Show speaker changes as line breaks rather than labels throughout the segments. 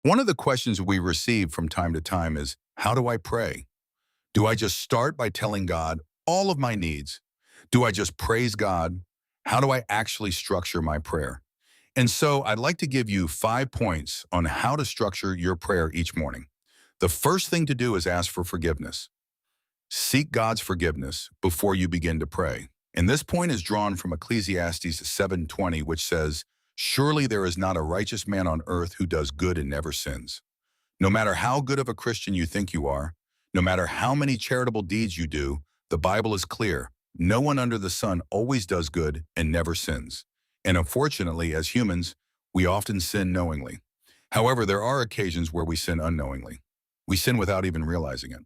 One of the questions we receive from time to time is, how do I pray? Do I just start by telling God all of my needs? Do I just praise God? How do I actually structure my prayer? And so I'd like to give you 5 points on how to structure your prayer each morning. The first thing to do is ask for forgiveness. Seek God's forgiveness before you begin to pray. And this point is drawn from Ecclesiastes 7:20, which says, "Surely there is not a righteous man on earth who does good and never sins." No matter how good of a Christian you think you are, no matter how many charitable deeds you do, the Bible is clear. No one under the sun always does good and never sins. And unfortunately, as humans, we often sin knowingly. However, there are occasions where we sin unknowingly. We sin without even realizing it.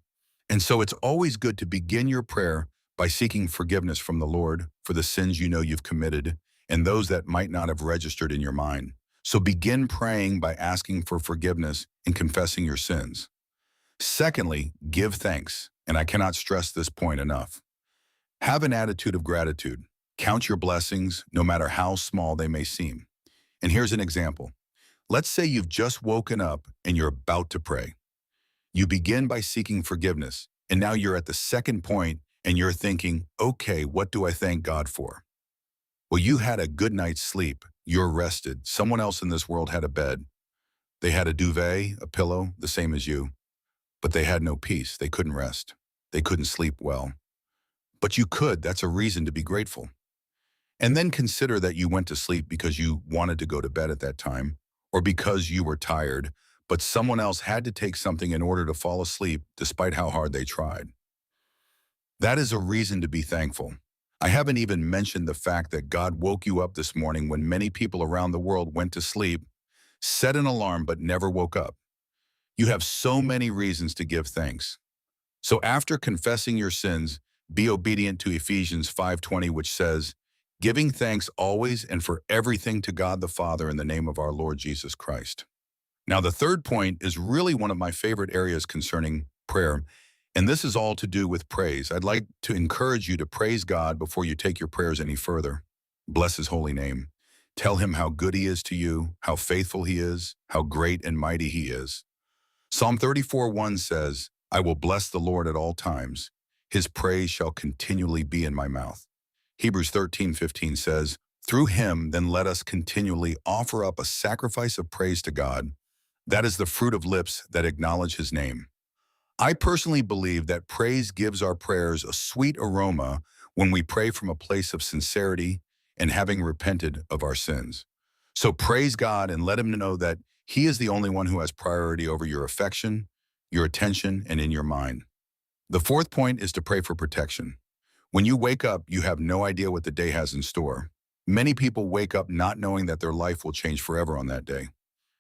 And so it's always good to begin your prayer by seeking forgiveness from the Lord for the sins you know you've committed and those that might not have registered in your mind. So begin praying by asking for forgiveness and confessing your sins. Secondly, give thanks. And I cannot stress this point enough. Have an attitude of gratitude. Count your blessings, no matter how small they may seem. And here's an example. Let's say you've just woken up and you're about to pray. You begin by seeking forgiveness, and now you're at the second point and you're thinking, okay, what do I thank God for? Well, you had a good night's sleep. You're rested. Someone else in this world had a bed. They had a duvet, a pillow, the same as you. But they had no peace. They couldn't rest. They couldn't sleep well. But you could. That's a reason to be grateful. And then consider that you went to sleep because you wanted to go to bed at that time, or because you were tired, but someone else had to take something in order to fall asleep despite how hard they tried. That is a reason to be thankful. I haven't even mentioned the fact that God woke you up this morning when many people around the world went to sleep, set an alarm, but never woke up. You have so many reasons to give thanks. So after confessing your sins, be obedient to Ephesians 5:20, which says, giving thanks always and for everything to God the Father in the name of our Lord Jesus Christ. Now, the third point is really one of my favorite areas concerning prayer, and this is all to do with praise. I'd like to encourage you to praise God before you take your prayers any further. Bless his holy name. Tell him how good he is to you, how faithful he is, how great and mighty he is. Psalm 34:1 says, I will bless the Lord at all times. His praise shall continually be in my mouth. Hebrews 13:15 says, through him then let us continually offer up a sacrifice of praise to God. That is the fruit of lips that acknowledge his name. I personally believe that praise gives our prayers a sweet aroma when we pray from a place of sincerity and having repented of our sins. So praise God and let him know that he is the only one who has priority over your affection, your attention, and in your mind. The fourth point is to pray for protection. When you wake up, you have no idea what the day has in store. Many people wake up not knowing that their life will change forever on that day.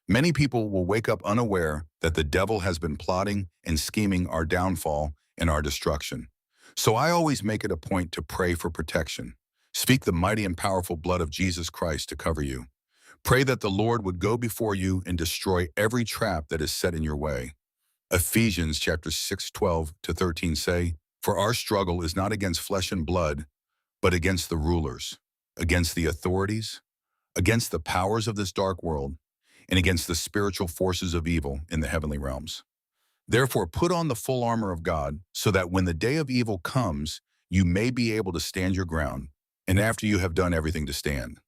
Many people will wake up unaware that the devil has been plotting and scheming our downfall and our destruction. So I always make it a point to pray for protection. Speak the mighty and powerful blood of Jesus Christ to cover you. Pray that the Lord would go before you and destroy every trap that is set in your way. Ephesians chapter 6:12-13 say, for our struggle is not against flesh and blood, but against the rulers, against the authorities, against the powers of this dark world, and against the spiritual forces of evil in the heavenly realms. Therefore, put on the full armor of God so that when the day of evil comes, you may be able to stand your ground, and after you have done everything to stand.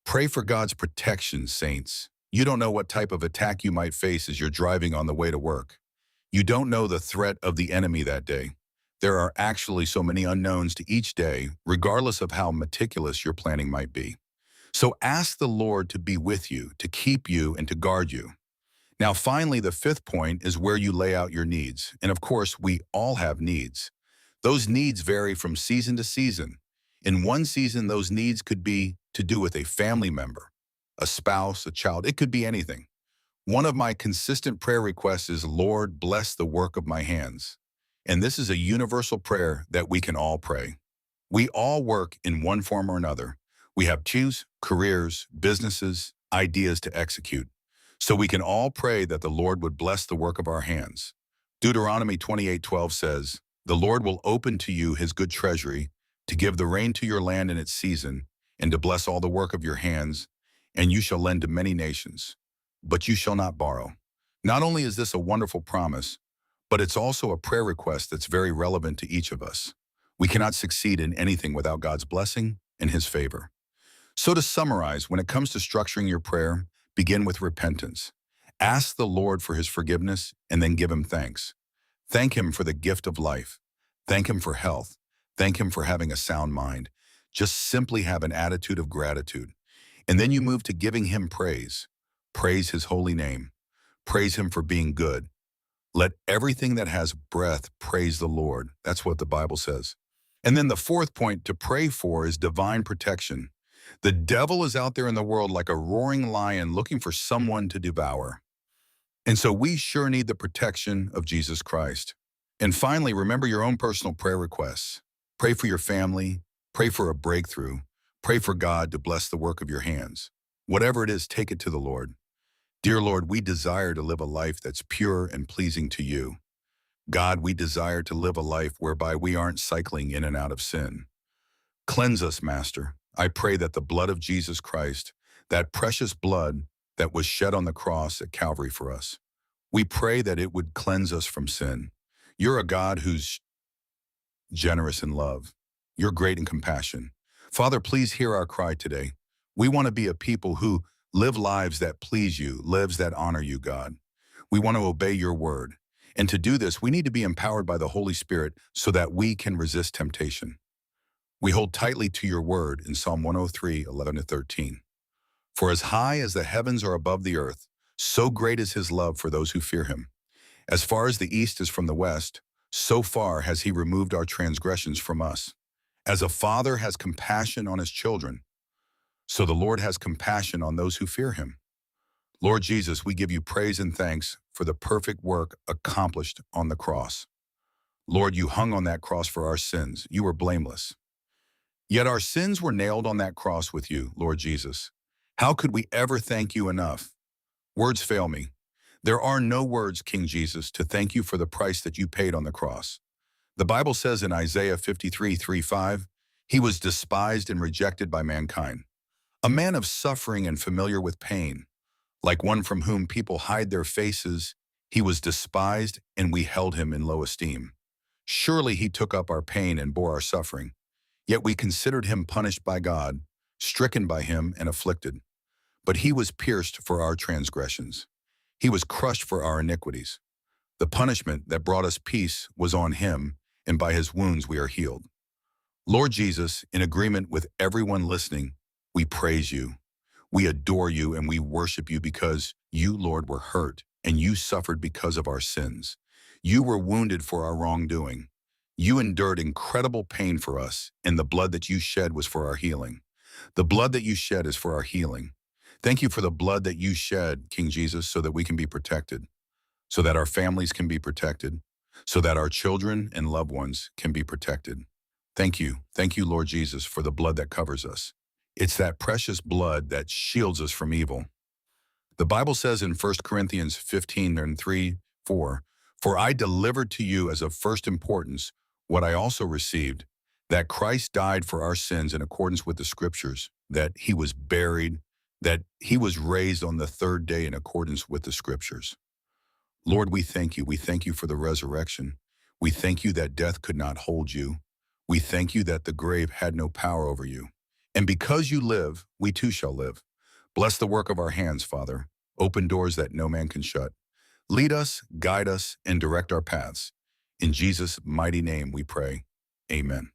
Pray for God's protection, saints. You don't know what type of attack you might face as you're driving on the way to work. You don't know the threat of the enemy that day. There are actually so many unknowns to each day, regardless of how meticulous your planning might be. So ask the Lord to be with you, to keep you, and to guard you. Now, finally, the fifth point is where you lay out your needs. And of course, we all have needs. Those needs vary from season to season. In one season, those needs could be to do with a family member, a spouse, a child. It could be anything. One of my consistent prayer requests is, Lord, bless the work of my hands. And this is a universal prayer that we can all pray. We all work in one form or another. We have choose, careers, businesses, ideas to execute. So we can all pray that the Lord would bless the work of our hands. Deuteronomy 28:12 says, the Lord will open to you his good treasury to give the rain to your land in its season and to bless all the work of your hands, and you shall lend to many nations, but you shall not borrow. Not only is this a wonderful promise, but it's also a prayer request that's very relevant to each of us. We cannot succeed in anything without God's blessing and His favor. So to summarize, when it comes to structuring your prayer, begin with repentance. Ask the Lord for His forgiveness and then give Him thanks. Thank Him for the gift of life. Thank Him for health. Thank Him for having a sound mind. Just simply have an attitude of gratitude. And then you move to giving Him praise. Praise His holy name. Praise Him for being good. Let everything that has breath praise the Lord. That's what the Bible says. And then the fourth point to pray for is divine protection. The devil is out there in the world like a roaring lion looking for someone to devour. And so we sure need the protection of Jesus Christ. And finally, remember your own personal prayer requests. Pray for your family. Pray for a breakthrough. Pray for God to bless the work of your hands. Whatever it is, take it to the Lord. Dear Lord, we desire to live a life that's pure and pleasing to you. God, we desire to live a life whereby we aren't cycling in and out of sin. Cleanse us, Master. I pray that the blood of Jesus Christ, that precious blood that was shed on the cross at Calvary for us, we pray that it would cleanse us from sin. You're a God who's generous in love. You're great in compassion. Father, please hear our cry today. We want to be a people who live lives that please you, lives that honor you, God. We want to obey your word. And to do this, we need to be empowered by the Holy Spirit so that we can resist temptation. We hold tightly to your word in Psalm 103, 11-13. For as high as the heavens are above the earth, so great is his love for those who fear him. As far as the east is from the west, so far has he removed our transgressions from us. As a father has compassion on his children, so the Lord has compassion on those who fear him. Lord Jesus, we give you praise and thanks for the perfect work accomplished on the cross. Lord, you hung on that cross for our sins. You were blameless. Yet our sins were nailed on that cross with you, Lord Jesus. How could we ever thank you enough? Words fail me. There are no words, King Jesus, to thank you for the price that you paid on the cross. The Bible says in Isaiah 53:3-5, he was despised and rejected by mankind, a man of suffering and familiar with pain. Like one from whom people hide their faces, he was despised and we held him in low esteem. Surely he took up our pain and bore our suffering. Yet we considered him punished by God, stricken by him and afflicted. But he was pierced for our transgressions. He was crushed for our iniquities. The punishment that brought us peace was on him, and by his wounds we are healed. Lord Jesus, in agreement with everyone listening, we praise you. We adore you and we worship you because you, Lord, were hurt and you suffered because of our sins. You were wounded for our wrongdoing. You endured incredible pain for us, and the blood that you shed was for our healing. The blood that you shed is for our healing. Thank you for the blood that you shed, King Jesus, so that we can be protected, so that our families can be protected, so that our children and loved ones can be protected. Thank you. Thank you, Lord Jesus, for the blood that covers us. It's that precious blood that shields us from evil. The Bible says in 1 Corinthians 15:3-4, for I delivered to you as of first importance what I also received, that Christ died for our sins in accordance with the Scriptures, that he was buried, that he was raised on the third day in accordance with the Scriptures. Lord, we thank you. We thank you for the resurrection. We thank you that death could not hold you. We thank you that the grave had no power over you. And because you live, we too shall live. Bless the work of our hands, Father. Open doors that no man can shut. Lead us, guide us, and direct our paths. In Jesus' mighty name we pray. Amen.